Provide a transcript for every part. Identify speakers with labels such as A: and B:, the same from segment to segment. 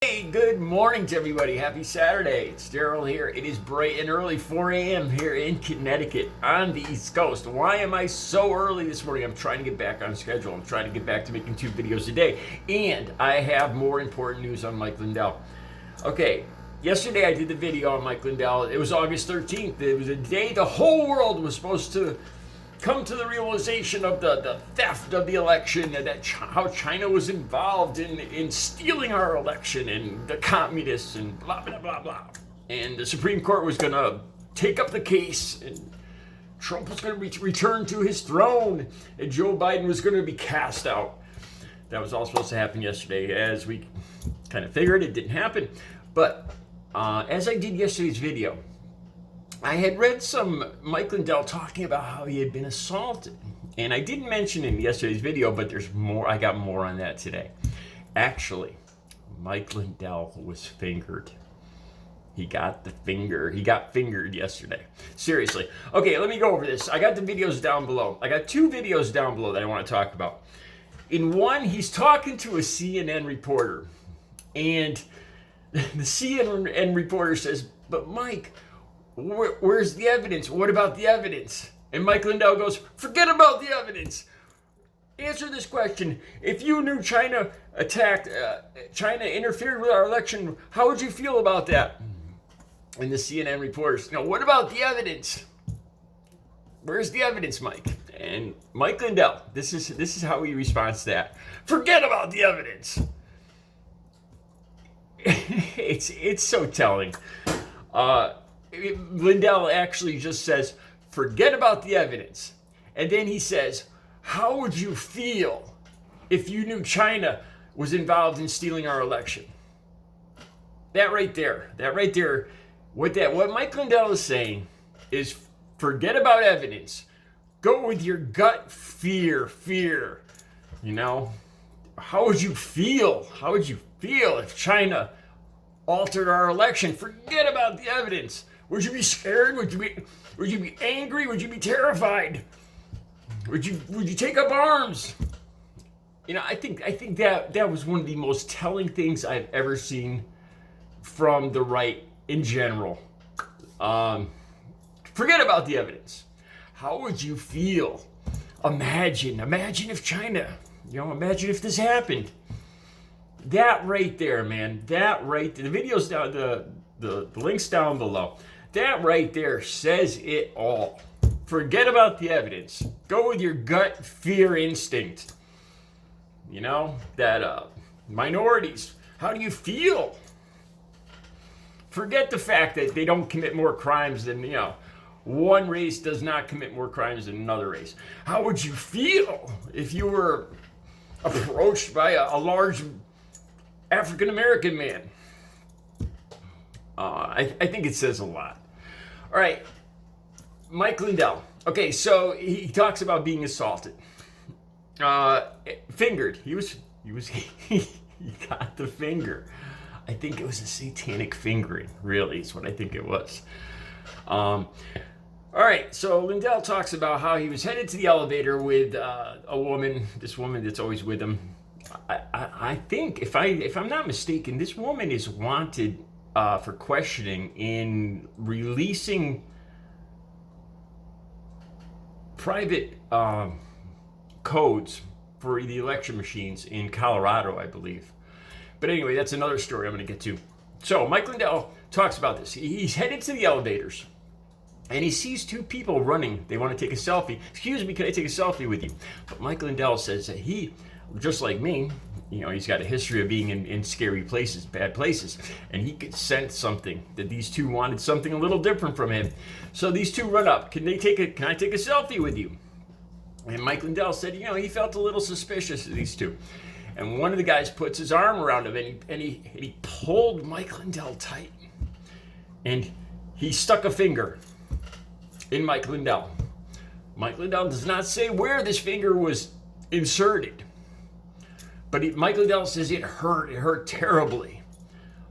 A: Hey, good morning to everybody. Happy Saturday. It's Daryl here. It is bright and early, 4 a.m. here in Connecticut on the East Coast. Why am I so early this morning? I'm trying to get back on schedule. I'm trying to get back to making 2 videos a day. And I have more important news on Mike Lindell. Okay, yesterday I did the video on Mike Lindell. It was August 13th. It was a day the whole world was supposed to come to the realization of the theft of the election, and that how China was involved in stealing our election, and the communists, and blah, blah, blah, blah. And the Supreme Court was going to take up the case, and Trump was going to return to his throne, and Joe Biden was going to be cast out. That was all supposed to happen yesterday. As we kind of figured, it didn't happen. But as I did yesterday's video, I had read some Mike Lindell talking about how he had been assaulted. And I didn't mention in yesterday's video, but there's more. I got more on that today. Actually, Mike Lindell was fingered. He got fingered yesterday. Seriously. Okay, let me go over this. I got the videos down below. I got 2 videos down below that I want to talk about. In one, he's talking to a CNN reporter. And the CNN reporter says, "But Mike, where's the evidence? What about the evidence?" And Mike Lindell goes, "Forget about the evidence. Answer this question. If you knew China China interfered with our election, how would you feel about that?" And the CNN reporters, "What about the evidence? Where's the evidence, Mike?" And Mike Lindell, this is how he responds to that. "Forget about the evidence." It's so telling. Lindell actually just says, "Forget about the evidence." And then he says, "How would you feel if you knew China was involved in stealing our election?" That right there, what Mike Lindell is saying is, forget about evidence. Go with your gut fear. How would you feel? How would you feel if China altered our election? Forget about the evidence. Would you be scared? Would you be angry? Would you be terrified? Would you take up arms? I think that was one of the most telling things I've ever seen from the right in general. Forget about the evidence. How would you feel? Imagine if China, imagine if this happened. That right there, man. That right there. The video's down, the link's down below. That right there says it all. Forget about the evidence. Go with your gut fear instinct. That minorities. How do you feel? Forget the fact that they don't commit more crimes than, one race does not commit more crimes than another race. How would you feel if you were approached by a large African-American man? I think it says a lot. All right, Mike Lindell. Okay, so he talks about being assaulted, fingered. He got the finger. I think it was a satanic fingering. Really, is what I think it was. All right, so Lindell talks about how he was headed to the elevator with a woman. This woman that's always with him. I think, if I'm not mistaken, this woman is wanted for questioning in releasing private codes for the election machines in Colorado, I believe. But anyway, that's another story I'm going to get to. So Mike Lindell talks about this. He's headed to the elevators, and he sees 2 people running. They want to take a selfie. "Excuse me, can I take a selfie with you?" But Mike Lindell says that he, just like me, he's got a history of being in scary places, bad places, and he could sense something, that these 2 wanted something a little different from him. So these 2 run up. Can I take a selfie with you? And Mike Lindell said, he felt a little suspicious of these 2. And one of the guys puts his arm around him, and he pulled Mike Lindell tight, and he stuck a finger in Mike Lindell. Mike Lindell does not say where this finger was inserted, but Mike Lindell says it hurt terribly.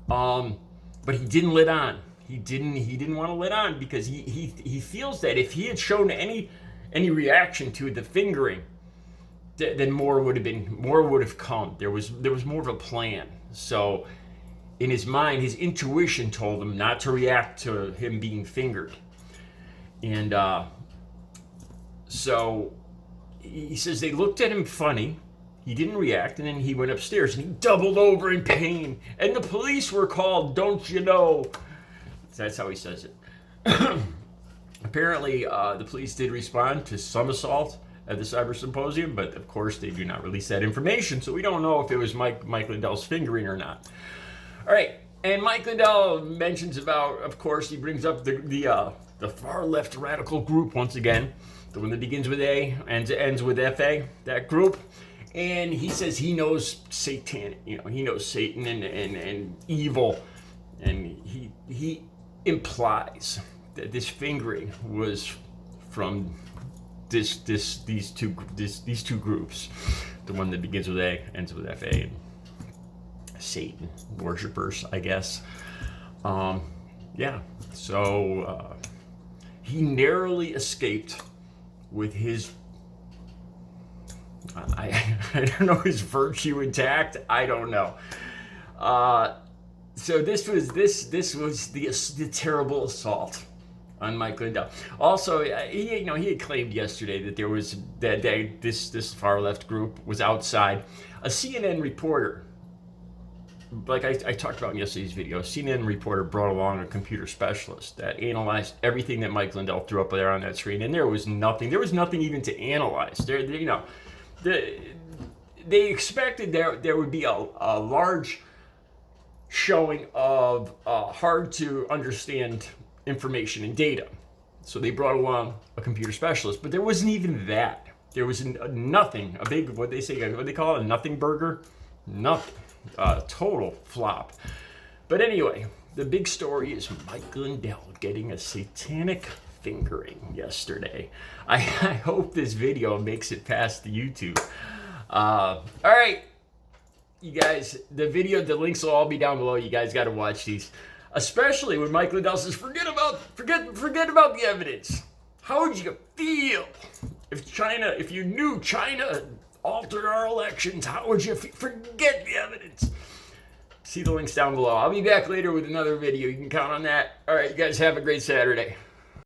A: But he didn't let on. He didn't want to let on, because he feels that if he had shown any reaction to the fingering, then more would have come. There was more of a plan. So in his mind, his intuition told him not to react to him being fingered. And so he says they looked at him funny. He didn't react, and then he went upstairs and he doubled over in pain. And the police were called, don't you know? That's how he says it. Apparently, the police did respond to some assault at the cyber symposium, but of course they do not release that information, so we don't know if it was Mike Lindell's fingering or not. All right, and Mike Lindell mentions about, of course, he brings up the far left radical group once again, the one that begins with A and ends with FA, that group. And he says he knows satanic, he knows Satan and evil, and he implies that this fingering was from these two groups, the one that begins with A, ends with FA, and Satan worshippers, I guess. So he narrowly escaped with his I don't know, his virtue intact. I don't know. So this was the terrible assault on Mike Lindell. Also, he had claimed yesterday that there was this far left group was outside. A CNN reporter, like I talked about in yesterday's video, a CNN reporter brought along a computer specialist that analyzed everything that Mike Lindell threw up there on that screen, and there was nothing even to analyze. They expected there would be a large showing of hard to understand information and data. So they brought along a computer specialist, but there wasn't even that. There was nothing, a big, what they call it, a nothing burger? Nothing. Total flop. But anyway, the big story is Mike Lindell getting a satanic fingering yesterday. I hope this video makes it past the YouTube. All right, you guys, the links will all be down below. You guys got to watch these, especially when Mike Lindell says, forget about the evidence. How would you feel if you knew China altered our elections? How would you forget the evidence? See the links down below. I'll be back later with another video. You can count on that. All right, you guys have a great Saturday.